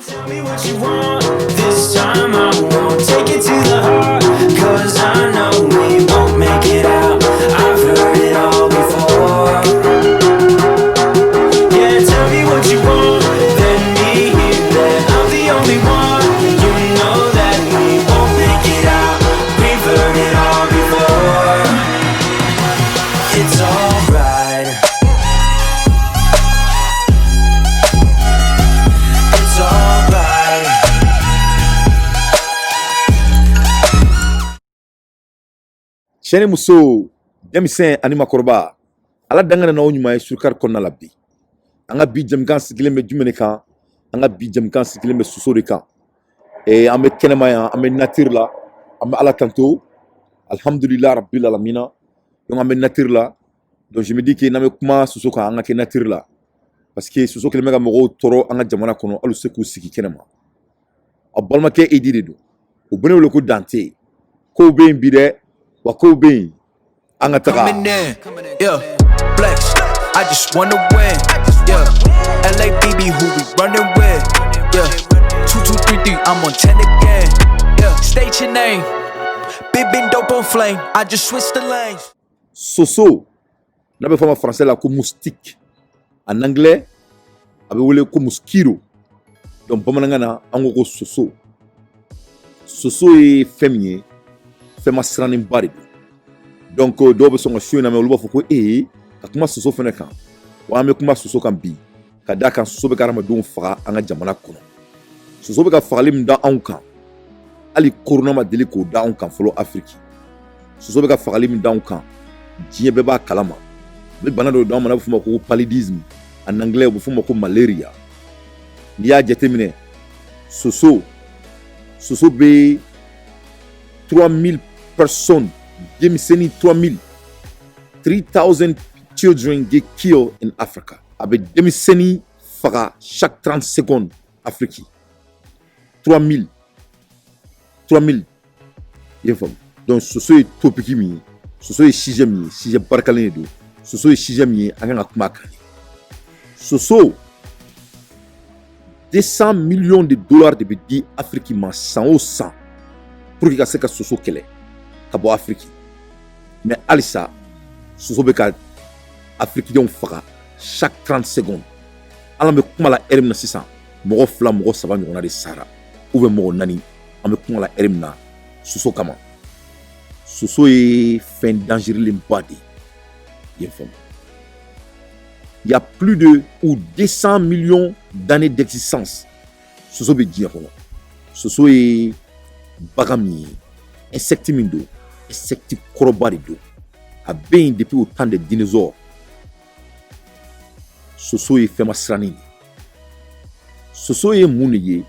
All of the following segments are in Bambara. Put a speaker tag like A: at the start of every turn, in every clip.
A: Tell me what you want. This time I won't take it to the heart. Cause I know we won't make it out. I've heard it all before. Yeah, tell me what you want. Let me hear that I'm the only one. You know that we won't make it out. We've heard it all before. It's alright. It's alright.
B: Shani muso denmisɛn ani makɔrɔba ala dangana na o ɲuman ye surukari kɔnɔna la bi an ka bi jɛmukan sigilen bɛ jumɛn de kan an ka bi jɛmukan sigilen bɛ soso de kan an bɛ kɛnɛma yan an bɛ nature la an bɛ ala tanto alhamdulillah rabbil alamina donc an bɛ nature la donc je me dis que n'an bɛ kuma soso kan an ka kɛ nature la parce que soso kɛlen bɛ ka mɔgɔw tɔɔrɔ an ka jamana kɔnɔ hali u se k'u sigi kɛnɛma a balimakɛ Edi de don u bɛ ne wele ko Dante kow bɛ yen bi dɛ wa kow bɛ yen an ka taga.
C: Coming in, yeah, flex. I just wanna win, yeah. LABB, who we running with, yeah. 2233, I'm on 10 again, yeah. State your name, big been dope on flame. I just switched the lanes.
B: Soso n'a bɛ fɔ ma français la ko moustique en anglais a bɛ wele ko mosquito donc bamanankan na an ko ko soso soso ye fɛn min ye fɛn ma siraninba de don donc dɔw bɛ sɔn ka su in na mɛ olu b'a fɔ ko ka kuma soso fɛnɛ kan wa an bɛ kuma soso kan bi ka d'a kan soso bɛ ka hadamadenw faga an ka jamana kɔnɔ soso bɛ ka fagali min da anw kan hali corona ma deli k'o da anw kan fɔlɔ Afrique soso bɛ ka fagali min da anw kan diɲɛ bɛɛ b'a kalama ni bana dɔ d'anw ma n'a bɛ f'o ma ko paludisme en anglais u bɛ f'o ma ko malaria n'i y'a jateminɛ soso bɛ 3000 personnes denmisɛnnin 3,000 children get killed in Africa a bɛ denmisɛnnin faga chaque 30 secondes Afrique 3000 i y'a faamu donc soso ye topiki min ye soso ye sujet min ye sujet barikalen de don soso ye sujet min ye an kan ka kuma a kan soso 200 millions de dollars de bɛ di Afrique ma san o san pour que ka se ka soso kɛlɛ ka bɔ Afrique mais halisa soso bɛ ka africains faga chaque 30 secondes ala bɛ kuma la heure min na sisan mɔgɔ 2 mɔgɔ 3 ɲɔgɔnna de sara ou bien mɔgɔ 4 an bɛ kuma la heure min na soso kama soso ye fɛn dangereusba de ye faamu il y a plus de 200 millions d'années d'existence soso bɛ diɲɛ kɔnɔ soso ye bagan min ye insecte min don insecte kɔrɔba de don a bɛ yen depuis au temps des dinosaures soso ye fɛn ma sirannen de soso ye mun de ye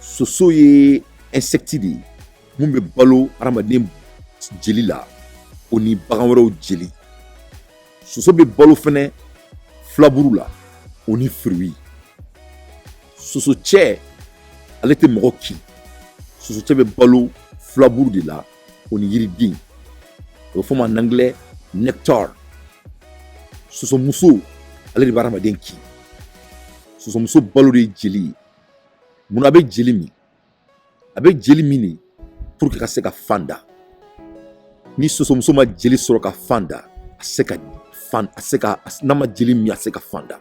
B: soso ye insecte de ye mun bɛ balo hadamaden jeli la o ni bagan wɛrɛw jeli soso bɛ balo fɛnɛ filaburu la o ni fruits soso cɛ ale tɛ mɔgɔ kin soso cɛ bɛ balo filaburu de la o ni yiriden o bɛ fɔ ma en anglais nectar soso muso ale de bɛ hadamaden kin soso muso balo de ye jeli ye mun a bɛ jeli min a bɛ jeli min de pour que ka se ka fan da ni soso muso ma jeli sɔrɔ ka fan da n'a ma jeli min a se ka fan da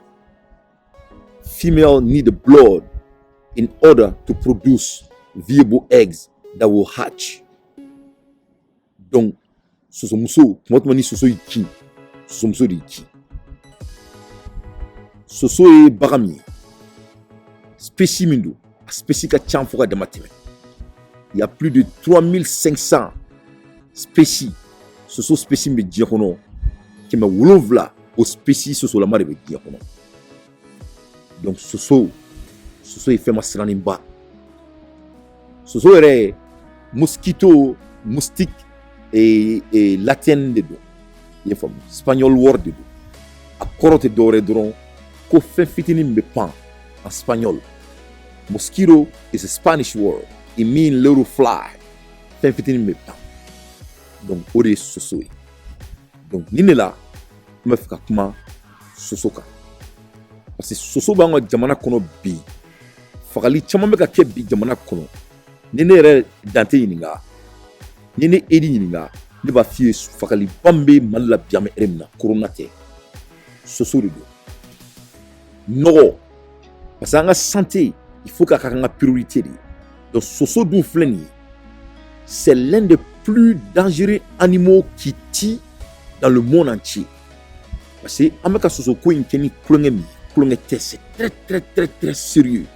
B: female need the blood in order to produce viable eggs that will hatch donc soso muso tuma o tuma ni soso y'i kin soso muso de y'i kin soso ye bagan min ye spécie min don a spécie ka ca fo ka dama tɛmɛ il y a plus de 3500 spécies soso spécie min bɛ diɲɛ kɔnɔ 7 o spécie sosolama de bɛ diɲɛ kɔnɔ donc soso ye fɛn ma siraninba soso yɛrɛ mosquito moustique latin de don i y'a faamu espagnol word de don a kɔrɔ tɛ dɔwɛrɛ dɔrɔn ko fɛn fitinin min bɛ pan en espagnol mosquito is a Spanish word it means little fly fɛn fitinin min bɛ pan donc o de ye soso ye donc nin de la n bɛ fɛ ka kuma soso kan parce que soso b'an ka jamana kɔnɔ bi fagali caman bɛ ka kɛ bi jamana kɔnɔ ni ne yɛrɛ dante ɲininka ni ne edi ɲininka ne b'a f'i ye fagali ba min bɛ mali la bi an bɛ ɛrɛ min na korona tɛ soso de don nɔgɔ parce que an ka santé il faut k'a kan ka priorité de ye donc soso dun filɛ nin ye c'est l'un des plus dangereux animaux qui tue dans le monde entier parce que an bɛ ka soso ko in kɛ ni kulonkɛ min kulonkɛ tɛ c'est très très très très sérieux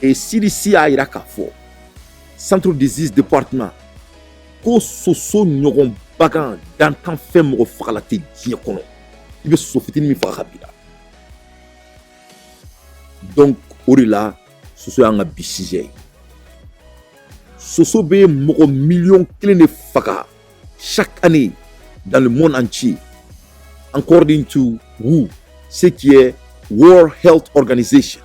B: et CDC a yira k'a fɔ centre disease département ko soso ɲɔgɔn bagan dantan fɛn mɔgɔ fagala tɛ diɲɛ kɔnɔ i bɛ soso fitinin min faga ka bila donc o de la soso y'an ka bi sujet ye soso bɛ mɔgɔ miliyɔn 1 de faga chaque année dans le monde entier according to WHO ce qui est World Health Organization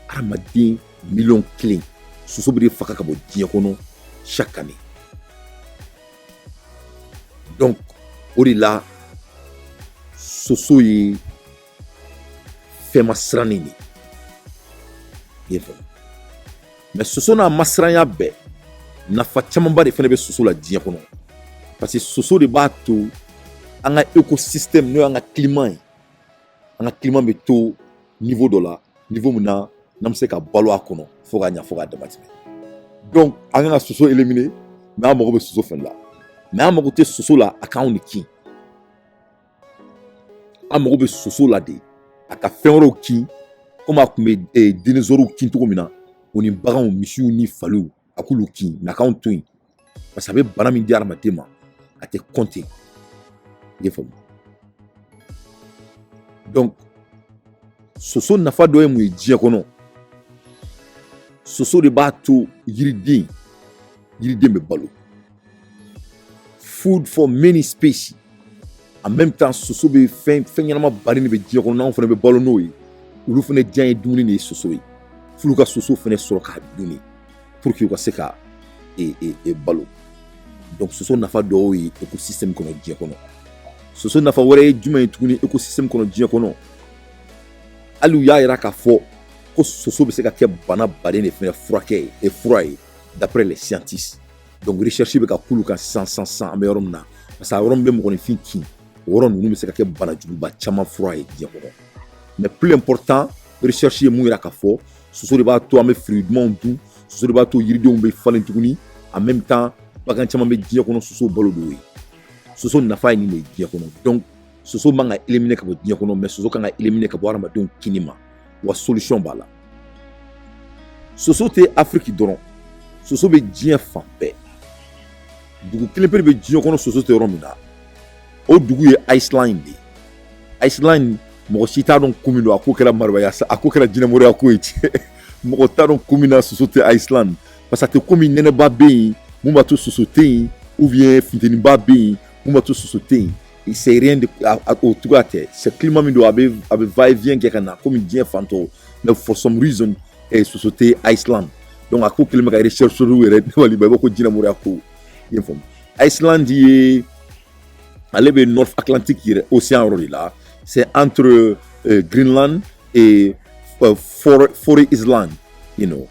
B: hadamaden miliyɔn 1 soso bɛ de faga ka bɔ diɲɛ kɔnɔ chaque année donc o de la soso ye fɛn masirannen de ye mais soso n'a masiranya bɛɛ nafa camanba de fɛnɛ bɛ soso la diɲɛ kɔnɔ parce que soso de b'a to an ka écosystème n'o y'an ka climat ye an ka climat bɛ to niveau dɔ la niveau min na n'an bɛ se ka balo a kɔnɔ fo k'a ɲa fo k'a dama tɛmɛ donc an kan ka soso éliminer mais an mago bɛ soso fɛnɛ la mais an mago tɛ soso la a k'anw de kin an mago bɛ soso la de a ka fɛn wɛrɛw kin komi a tun bɛ dinosaures kin cogo min na o ni baganw misiw ni faliw a k'olu kin mais a k'anw to yen parce que a bɛ bana min di hadamaden ma a tɛ compter i ye faamu donc soso nafa dɔ ye mun ye diɲɛ kɔnɔ soso de b'a to yiriden bɛ balo food for many species en même temps soso bɛ fɛn ɲɛnama baden de bɛ diɲɛ kɔnɔ n'anw fana bɛ balo n'o ye olu fana diya ye dumuni de ye soso ye f'olu ka soso fana sɔrɔ k'a dun pour que u ka se ka balo donc soso nafa dɔw ye écosystème kɔnɔ diɲɛ kɔnɔ soso nafa wɛrɛ ye jumɛn ye tuguni écosystème kɔnɔ diɲɛ kɔnɔ hali u y'a yira k'a fɔ ko soso bɛ se ka kɛ bana baden de fana furakɛ ye fura ye d'après les scientifiques donc recherche bɛ ka k'olu kan sisan an bɛ yɔrɔ min na parce que a yɔrɔ min bɛ mɔgɔninfin kin o yɔrɔ ninnu bɛ se ka kɛ bana juguba caman fura ye diɲɛ kɔnɔ mais plus important recherche ye mun yira k'a fɔ soso de b'a to an bɛ fruits dumanw dun soso de b'a to yiridenw bɛ falen tuguni en même temps bagan caman bɛ diɲɛ kɔnɔ soso balo de ye soso nafa ye nin de ye diɲɛ kɔnɔ donc soso man ka éliminer ka bɔ diɲɛ kɔnɔ mais soso kan ka éliminer ka bɔ hadamadenw kini ma wa solution b'a la soso tɛ Afrique dɔrɔn soso bɛ diɲɛ fan bɛɛ dugu kelen pe de bɛ diɲɛ kɔnɔ soso tɛ yɔrɔ min na o dugu ye Iceland de ye Iceland mɔgɔ si t'a dɔn kun min don a ko kɛra marabaya a ko kɛra jinɛmɔrɔya ko ye mɔgɔ t'a dɔn kun min na soso tɛ Iceland parce que a tɛ komi nɛnɛba bɛ yen mun b'a to soso tɛ yen ou bien funteniba bɛ yen mun b'a to soso tɛ yen c'est rien de o cogoya tɛ c'est climat min don a bɛ va et vient kɛ ka na komi diɲɛ fan tɔw mais for some reason soso tɛ Iceland donc a ko kelen bɛ ka recherche yɛrɛ dabali ba i b'a ko jinɛmɔrɔya ko i y'a faamu Iceland ye ale bɛ North Atlantic yɛrɛ océan yɔrɔ de la c'est entre Greenland et Faroe Island you know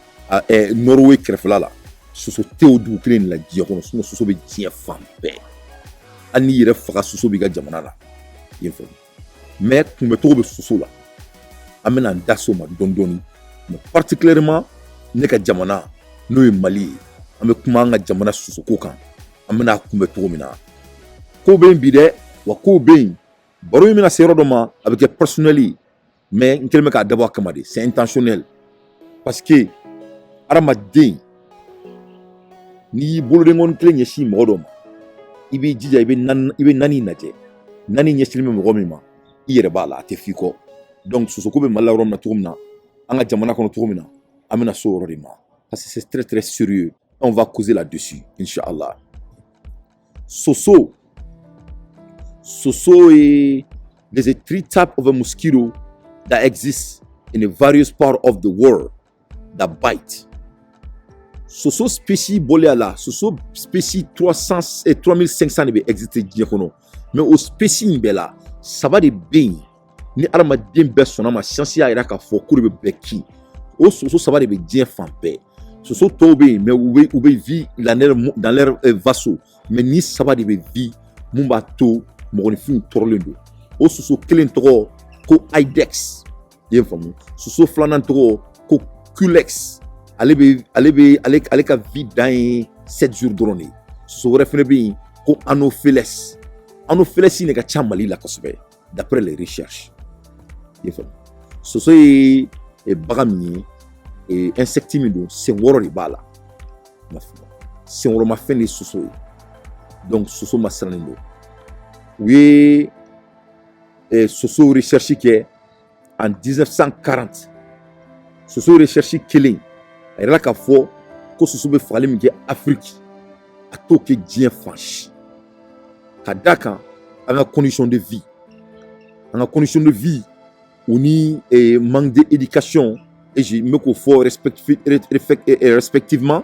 B: Norway kɛrɛfɛla la soso tɛ o dugu kelen de la diɲɛ kɔnɔ sinon soso bɛ diɲɛ fan bɛɛ hali n'i yɛrɛ faga soso b'i ka jamana la i y'a faamu mais kunbɛcogo bɛ soso la an bɛna an da so ma dɔɔni dɔɔni mais particulièrement ne ka jamana n'o ye Mali ye an bɛ kuma an ka jamana sosoko kan an bɛna kunbɛ cogo min na ko bɛ yen bi dɛ wa ko bɛ yen baro in bɛna se yɔrɔ dɔ ma a bɛ kɛ personnel ye mais n kɛlen bɛ k'a dabɔ a kama de c'est intentionnel parce que hadamaden n'i y'i boloden kɔni kelen ɲɛsin mɔgɔ dɔ ma i b'i jija i bɛ naani lajɛ naani ɲɛsinnen bɛ mɔgɔ min ma i yɛrɛ b'a la a tɛ f'i kɔ donc sosoko bɛ Mali la yɔrɔ min na cogo min na an ka jamana kɔnɔ cogo min na an bɛna so yɔrɔ de ma parce que c'est très très sérieux on va causer là-dessus inchallah soso is there's a 3 types of a mosquito that exists in the various parts of the world that bite. Soso species bolé là, soso species 300 et 3500 de exister diɲɛ kɔnɔ, mais o species bɛɛ la ça va de bien ni adamaden bɛɛ sɔnna ma siyansi y'a yira k'a fɔ k'o de bɛ bɛɛ kin o soso saba de bɛ diɲɛ fan bɛɛ soso tɔw bɛ yen mais u bɛ vie dans leur vaso mais ni saba de bɛ vie mun b'a to mɔgɔninfinw tɔɔrɔlen don o soso kelen tɔgɔ ko Aidex i ye faamu soso filanan tɔgɔ ko Culex ale ka vie dan ye 7 jours dɔrɔn de ye soso wɛrɛ fɛnɛ bɛ yen ko Anopheles de ka ca Mali la kosɛbɛ d'après les recherches i ye faamu soso ye bagan min ye insecte min don sen 6 de b'a la sen 6 ma fɛn de ye soso ye donc soso ma sirannen don u ye soso recherche kɛ en 1940 soso recherche kelen a yɛrɛ k'a fɔ ko soso bɛ fagali min kɛ Afrique a t'o kɛ diɲɛ fan si ka d'a kan an ka condition de vie o ni manque d'éducation et je me k'o fɔ respectivement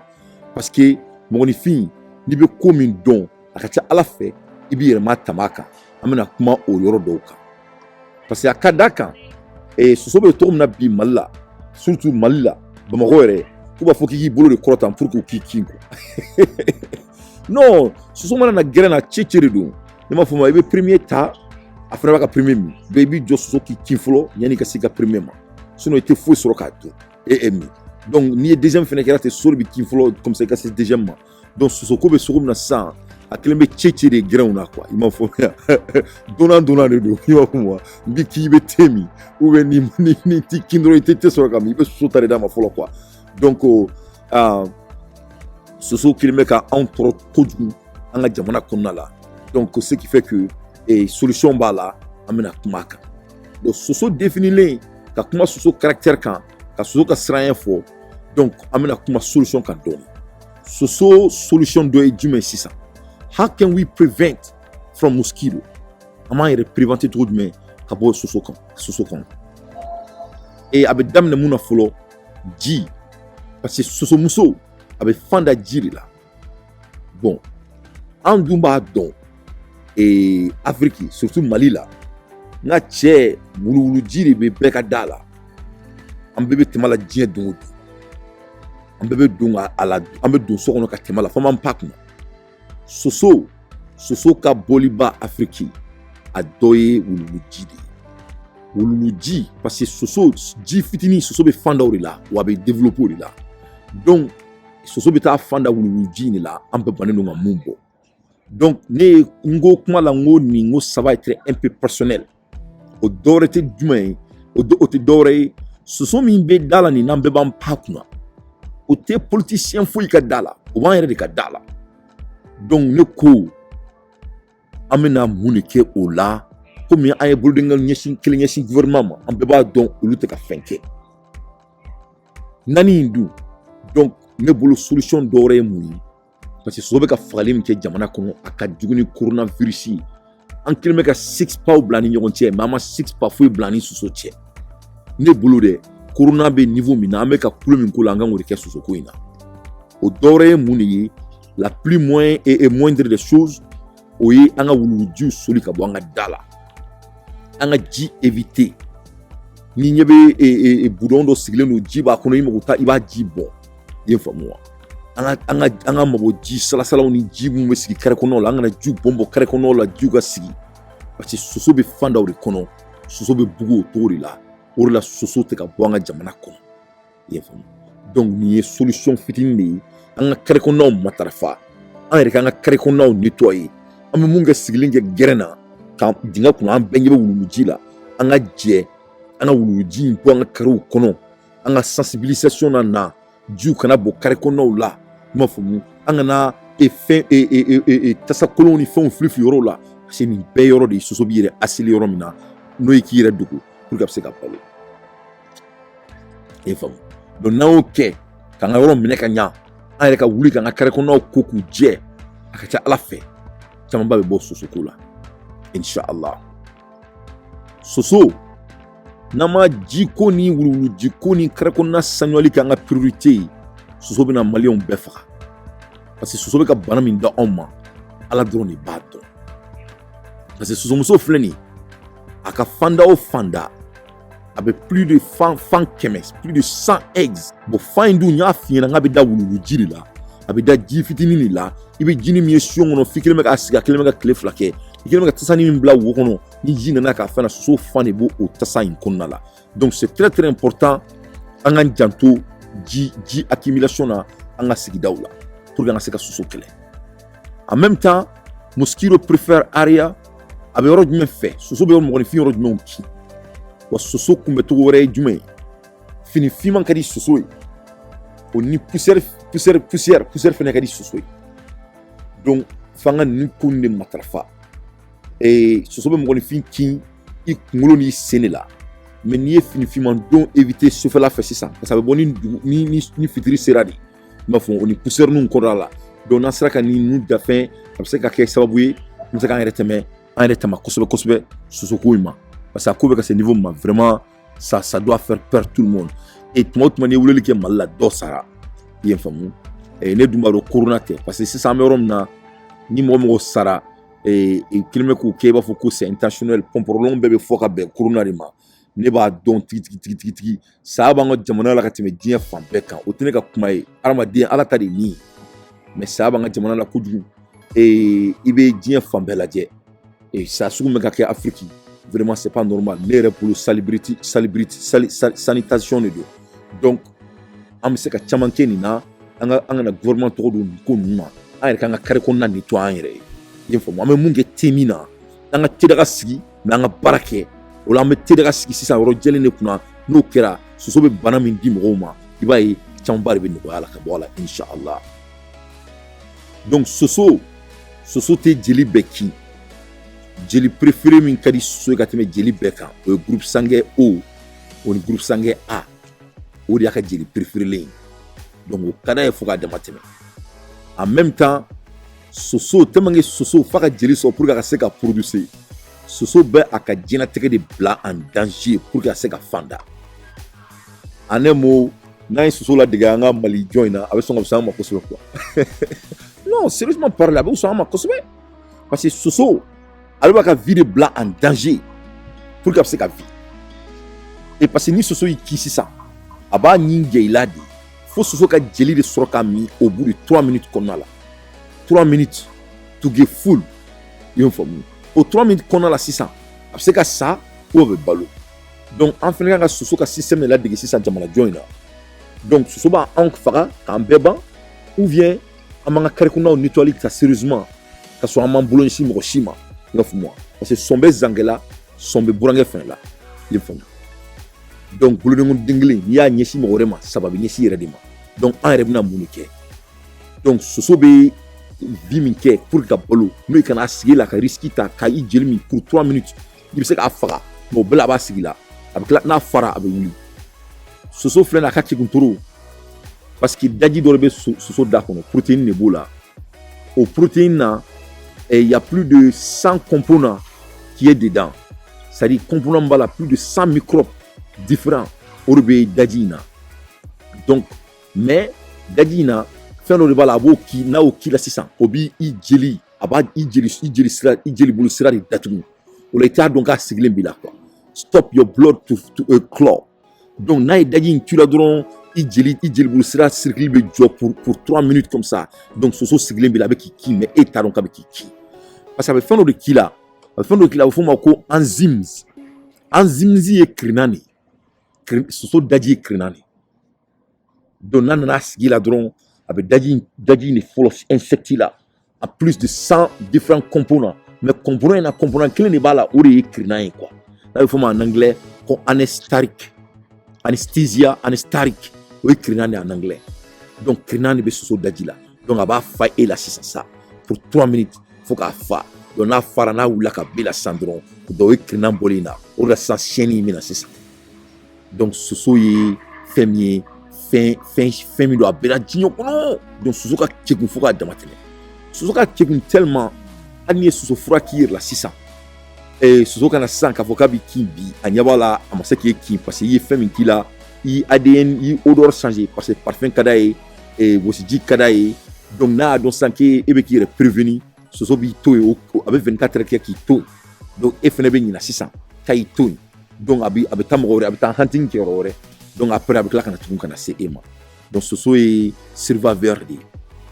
B: parce que mɔgɔninfin n'i bɛ ko min dɔn a ka ca Ala fɛ i b'i yɛrɛma tama kan an bɛna kuma o yɔrɔ dɔw kan parce que a ka d'a kan soso bɛ tɔgɔ min na bi Mali la surtout Mali la Bamakɔ yɛrɛ k'u b'a fɔ k'i k'i bolo de kɔrɔtan pour que k'i kin quoi non soso mana na gɛrɛ na cɛ de don ne m'a fɔ ma i bɛ premier ta a fana b'a ka premier min bɛɛ i b'i jɔ soso k'i kin fɔlɔ yanni i ka se ka premier ma sinon i tɛ foyi sɔrɔ k'a dun min donc n'i ye deuxième fɛnɛ kɛra ten soso de bɛ kin fɔlɔ comme ça i ka se deuxième ma donc sosoko bɛ sogo min na sisan a kelen bɛ cɛ de gɛrɛnw na quoi i m'a fɔ donna de don i m'a fɔ ma n bɛ k'i bɛ te min ou bien ni t'i kin dɔrɔn i tɛ sɔrɔ ka min i bɛ soso ta de d'a ma fɔlɔ quoi donc soso kelen bɛ ka anw tɔɔrɔ kojugu an ka jamana kɔnɔna la donc ce qui fait que solution b'a la an bɛna kuma a kan donc soso définilen ka kuma soso caractère kan ka soso ka siranya fɔ donc an bɛna kuma solution kan dɔɔni soso solution dɔ ye jumɛn sisan how can we prevent from mosquito an b'an yɛrɛ préventer cogo jumɛn ka bɔ soso kan a bɛ daminɛ mun na fɔlɔ ji parce que sosomuso a bɛ fan da ji de la bon an dun b'a dɔn Afrique surtout Mali la n ka cɛ wuluwuluji de bɛ bɛɛ ka da la an bɛɛ bɛ tɛmɛ la diɲɛ don o don an bɛɛ bɛ don a la an bɛ don so kɔnɔ ka tɛmɛ la fo an b'an pan kunna soso ka bɔliba Afrique a dɔ ye wuluwuluji de ye wuluwuluji parce que soso ji fitinin soso bɛ fan da o de la wa a bɛ développer o de la donc soso bɛ taa fan da wuluwuluji de la an bɛɛ bannen don ka mun bɔ donc ne ye n ko kuma la n ko saba est très un peu personnel o dɔwɛrɛ tɛ jumɛn ye o tɛ dɔwɛrɛ ye soso min bɛ da la nin n'an bɛɛ b'an pan kunna o tɛ politicien foyi ka da la o b'an yɛrɛ de ka da la donc ne ko an bɛna mun de kɛ o la komi an ye bolodenkɛ kelen ɲɛsin gouvernement ma an bɛɛ b'a dɔn olu tɛ ka fɛn kɛ naani in dun donc ne bolo solution dɔwɛrɛ ye mun ye parce que soso bɛ ka fagali min kɛ jamana kɔnɔ a ka jugu ni coronavirus ye an kelen bɛ ka six paw bila ni ɲɔgɔn cɛ mais an ma six paw foyi bila ni soso cɛ ne bolo dɛ corona bɛ niveau min na an bɛ ka kulo min ko la an kan k'o de kɛ sosoko in na o dɔwɛrɛ ye mun de ye la plus moindre des choses o ye an ka wuluwulujiw soli ka bɔ an ka da la an ka ji éviter ni ɲɛ bɛ budɔn dɔ sigilen don ji b'a kɔnɔ i mago ta i b'a ji bɔ i ye faamu wa an ka mabɔ ji salasalaw ni ji mun bɛ sigi kare kɔnɔnaw la an kana jiw bɔn kare kɔnɔnaw la jiw ka sigi parce que soso bɛ fan daw de kɔnɔ soso bɛ bugu o cogo de la o de la soso tɛ ka bɔ an ka jamana kɔnɔ i ye faamu donc nin ye solution fitinin de ye an ka kare kɔnɔnaw matarafa an yɛrɛ k'an ka kare kɔnɔnaw nettoyer an bɛ mun kɛ sigilen kɛ gɛrɛn na ka dingɛ kɔnɔ an bɛɛ ɲɛ bɛ wuluwuluji la an ka jɛ an ka wuluwuluji in bɔ an ka karew kɔnɔ an ka sensibilisation na jiw kana bɔ kare kɔnɔnaw la i m'a faamu an kana tasakolonw ni fɛnw fili yɔrɔw la parce que nin bɛɛ yɔrɔ de ye soso b'i yɛrɛ asili yɔrɔ min na n'o ye k'i yɛrɛ dogo pour que a bɛ se ka balo i ye faamu donc n'an y'o kɛ k'an ka yɔrɔ minɛ ka ɲa an yɛrɛ ka wuli k'an ka kare kɔnɔnaw ko k'u jɛ a ka ca Ala fɛ camanba bɛ bɔ sosoko la inshallah soso n'an ma jiko ni wuluwulujiko ni kare kɔnɔna sanuyali k'an ka priorité ye soso bɛna maliyɛnw bɛɛ faga parce que soso bɛ ka bana min da anw ma Ala dɔrɔn de b'a dɔn parce que sosomuso filɛ nin ye aka fanda o fanda avec plus de fan kemes, plus de 100 eggs. Bon fan du nya fina ngabe da wulu jiri la. Abe da ji fitini ni la. Ibe jini mi sion no fikile me ka siga kile me ka kle flake. Ikile me ka tsani mi bla wo kono. Ni jina na ka fana so fan bo o tasa in konna la. Donc c'est très très important angan janto ji accumulation na anga sigida la pour que anga se ka soso kele. En même temps, mosquito préfère area abe yoro jume fe. Soso be mo ni fi yoro jume ki. Wa soso kumbe to wore jume. Fini fi man kadi soso. Oni poussière fene kadi soso. Donc fanga ni kunde matrafa. Et soso be mo ni fi ki I kungolo ni sene la. Mais ni fini fi man don éviter souffler la fesse ça. Parce que boni ni fitiri seradi. Ma fon oni poussière nu ko la. Donc na sera ka ni nu da fin parce que ka sababu yi nous ka en kosobe soso ko ima. Parce que à ce niveau, vraiment, ça doit faire peur tout le monde. Et tout le monde est voulu que mal do sara. Bien fameux. Et ne du maro corona parce que si ça me romna ni mo sara et kilme ko keba foko c'est intentionnel pomporolon bébé foka be corona rima. Ne ba don tiki ça ba ngo jamana la katime dien fam beka o tene ka kuma e arama dien ala tadi ni. Mais ça ba ngo jamana la kudu et ibe dien fam bela je. Et ça sous me ka Afrique. Vraiment c'est pas normal les pour sanitation de donc am se ka chamanke ni na anga gouvernement to do ko numa ay ka nga kare ko na ni to anyere info mo am munge temina anga tidaka sigi na anga barake wala am tidaka sigi sisa ro jele ne kuna no kera so so be bana min di mo ma ibai chambare be ni ko ala ka bola inshallah donc soso te jeli beki jeli préféré min kadi so gateme jeli beka o groupe sanguin O o groupe sanguin A o dia ka jeli préféré lin donc o kana e foka de mateme en même temps soso temange soso faka jeli so pour ka se ka produire soso be aka jina teke de bla en danger pour ka se ka fanda anemo na soso la diga nga mali joina avec son obsama ko so quoi non sérieusement parler avec son ma ko parce que soso alors ka vie de blanc en danger pour que ça vie et parce que ni soso qui ça aba ninge iladi faut soso ka jeli de soroka mi au bout de 3 minutes qu'on a là 3 minutes to get full you for me au 3 minutes qu'on a là 600 parce que ça ou be balo donc en fait ka soso ka système là de 600 jamana joina donc soso ba en fara kan beba ou bien amanga kare kuna nettoyer ça sérieusement ka so amam boulon ici mo shima moi parce que sombe zangela sombe burange fin là il faut donc pour le monde dingle ni ya nyesi mo rema sababu nyesi redima donc en rebna munike donc sosobe viminke pour gabolo no kana sigila ka riskita ka ijelmi pour 3 minutes il se ka fara mo bla ba sigila avec la na fara avec lui soso flena ka kikunturu parce que daji dorbe soso dakono protéine ne bola au protéine na. Et il y a plus de 100 composants qui est dedans. C'est-à-dire composants bala plus de 100 microbes différents au dadina. Donc mais dadina fait le bala bo ki na o ki la 600 obi ijeli aba ijeli bulu sira de datu. O le ta donc a siglen bila quoi. Stop your blood to a clot. Donc na dadin tu la dron ijeli bulu sira circuler be job pour 3 minutes comme ça. Donc soso siglen bila avec qui mais eta donc avec qui. Parce que avec fin de kila au fond mako enzymes est crinani soso daji crinani donc nana sigila dron avec daji ne full of insectes là à plus de 100 différents composants mais composant clé ne bala ou est crinani quoi là il faut en anglais comme anesthésia ou crinani en anglais donc crinani be soso daji là donc aba fa et la ça pour 3 minutes faut ka fa donc na fara na wula ka bila sandron do ikrinan bolina o da sa cheni mina sisa donc soso yi femi do abela jinyo kono donc soso ka kegun faut ka damatene soso ka kegun tellement ani soso fura ki la sisa et soso kana san ka foka bi kimbi anyabala amase ki ki parce que yi femi ki la yi ADN yi odeur changer parce que parfum kadaye et wosiji kadaye donc na don sanké ebe ki prévenu soso bi to avec 24 heures qui to donc et fene be nyina 600 tayi toyi donc a bɛ taa mɔgɔ wɛrɛ a bɛ taa hunting kɛ yɔrɔ wɛrɛ donc après a bɛ tila ka na tugun ka na se e ma donc soso ye surviveur de ye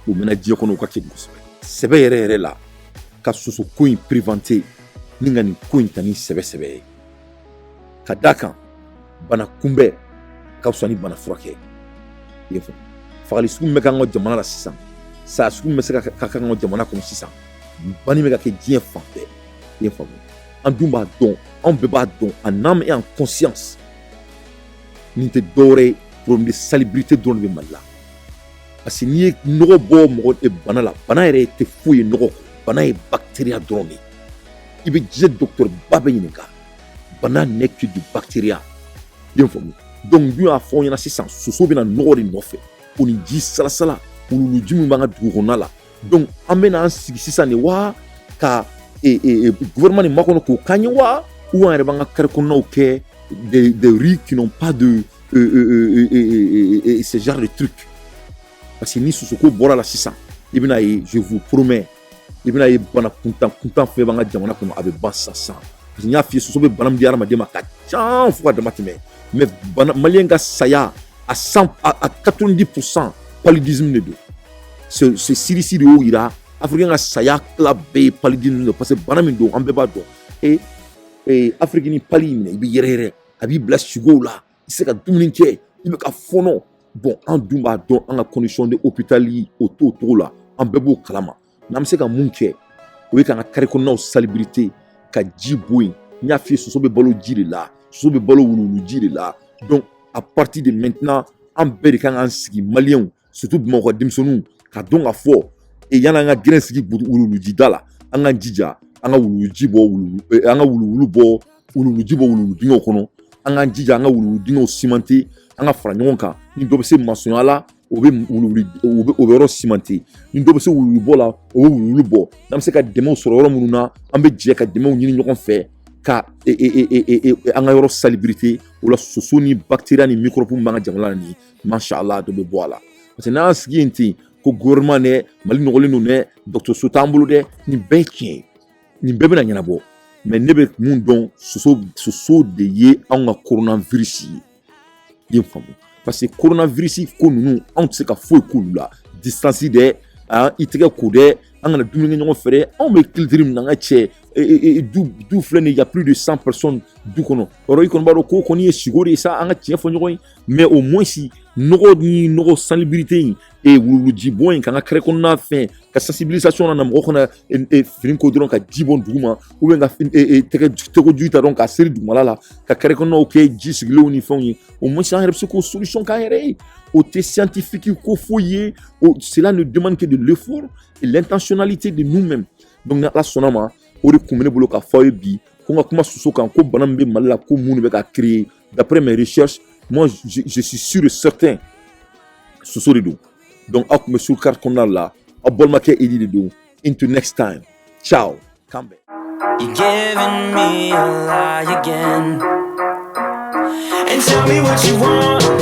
B: o mɛna diɲɛ kɔnɔ o ka kɛ kosɛbɛ sɛbɛ yɛrɛ yɛrɛ la ka soso ko in préventé ni ka nin ko in ta ni sɛbɛ ye ka d'a kan bana kunbɛn ka fisa ni bana furakɛ i y'a faamu fagali sugu min bɛ k'an ka jamana la sisan saya sugu min bɛ se ka k'an ka jamana kɔnɔ sisan banni bɛ ka kɛ diɲɛ fan bɛɛ i y'a faamu an dun b'a dɔn anw bɛɛ b'a dɔn en âme et en conscience nin tɛ dɔwɛrɛ ye problème de salubrité dɔrɔn de bɛ Mali la parce que n'i ye nɔgɔ bɔ mɔgɔ bana la bana yɛrɛ tɛ foyi ye nɔgɔ kɔ bana ye bactéria dɔrɔn de ye i bɛ diɲɛ docteur ba bɛ ɲininka bana n'est que du bactéria i y'a faamu donc dun y'a fɔ aw ɲɛna sisan soso bɛna nɔgɔ de nɔfɛ o ni ji salasala wuluwuluji min b'an ka dugu kɔnɔna la donc an bɛna an sigi sisan de wa ka gouvernement nin makɔnɔ k'o k'an ye wa ou an yɛrɛ b'an ka carré kɔnɔnaw kɛ des rues qui n'ont pas de ce genre de trucs parce que ni sosoko bɔra la sisan i bɛna ye je vous promets i bɛna ye bana kuntan fɛn b'an ka jamana kɔnɔ a bɛ ban sisan parce que n y'a f'i ye soso bɛ bana min di hadamaden ma ka ca fo ka dama tɛmɛ mais maliyɛn ka saya à 90% paludisme de don c'est sirisi de y'o yira africain ka saya tila bɛɛ ye paludisme de parce que bana min don an bɛɛ b'a dɔn afrique ni pali minɛ i bɛ yɛrɛyɛrɛ a b'i bila sigow la i se ka dumuni kɛ i bɛ ka fɔnɔ bon an dun b'a dɔn an ka condition de hôpital yi o t'o cogo la an bɛɛ b'o kalama n'an bɛ se ka mun kɛ o ye k'an ka carré kɔnɔnaw salubrité ka ji bɔ yen n y'a f'i ye soso bɛ balo ji de la soso bɛ balo wuluwuluji de la donc à partir de maintenant an bɛɛ de kan k'an sigi maliyɛnw surtout bamakɔ denmisɛnninw ka dɔn ka fɔ yan'an ka gɛrɛn sigi wuluwulujida la an k'an jija an ka wuluwuluji bɔ wuluwuludingɛw kɔnɔ an k'an jija an ka wuluwuludingɛw cimenté an ka fara ɲɔgɔn kan ni dɔ bɛ se maçonnya la o bɛ yɔrɔ cimenté ni dɔ bɛ se wuluwulubɔ la o bɛ wuluwulu bɔ n'an bɛ se ka dɛmɛw sɔrɔ yɔrɔ minnu na an bɛ jɛ ka dɛmɛw ɲini ɲɔgɔn fɛ ka an ka yɔrɔ salubrité o la soso ni bactéria ni microbe min b'an ka jamana la nin mashallah dɔ bɛ bɔ a la parce que n'an sigi yen ten ko gouvernement dɛ Mali nɔgɔlen don dɛ dɔgɔtɔrɔso t'an bolo dɛ nin bɛɛ ye tiɲɛ ye nin bɛɛ bɛna ɲɛnabɔ mais ne bɛ mun dɔn soso de ye anw ka coronavirus ye i ye faamu parce que coronavirus ko ninnu anw tɛ se ka foyi k'olu la distance dɛ i tɛgɛ ko dɛ an kana dumuni kɛ ɲɔgɔn fɛ dɛ anw bɛ culture min na an ka cɛ du filɛ nin ye y a plus de 100 personnes du kɔnɔ yɔrɔ i kɔni b'a dɔn ko kɔni ye sigo de ye sa an ka tiɲɛ fɔ ɲɔgɔn ye mais au moins nɔgɔ ni nɔgɔ salubrité in wuluwuluji bɔ in k'an ka carré kɔnɔna fɛn ka sensibilisation na mɔgɔ kana fini ko dɔrɔn ka ji bɔ dugu ma ou bien ka tɛgɛju ta dɔrɔn ka seri dugumala la ka carré kɔnɔnaw kɛ ji sigilenw ni fɛnw ye au moins an yɛrɛ bɛ se k'o solution k'an yɛrɛ ye o tɛ scientifique ko foyi ye cela ne demande que de l'effort et l'intentionnalité de nous-mêmes donc ni ala sɔnna ma o de kun bɛ ne bolo k'a fɔ aw ye bi ko n ka kuma soso kan ko bana min bɛ Mali la ko mun de bɛ ka créer d'après mes recherches moi je suis sûr et certain soso de don donc aw kun bɛ sur carte kɔnɔna la aw balimakɛ Edi de don into next time ciao come back.
A: You're giving me a lie again, and tell me what you want.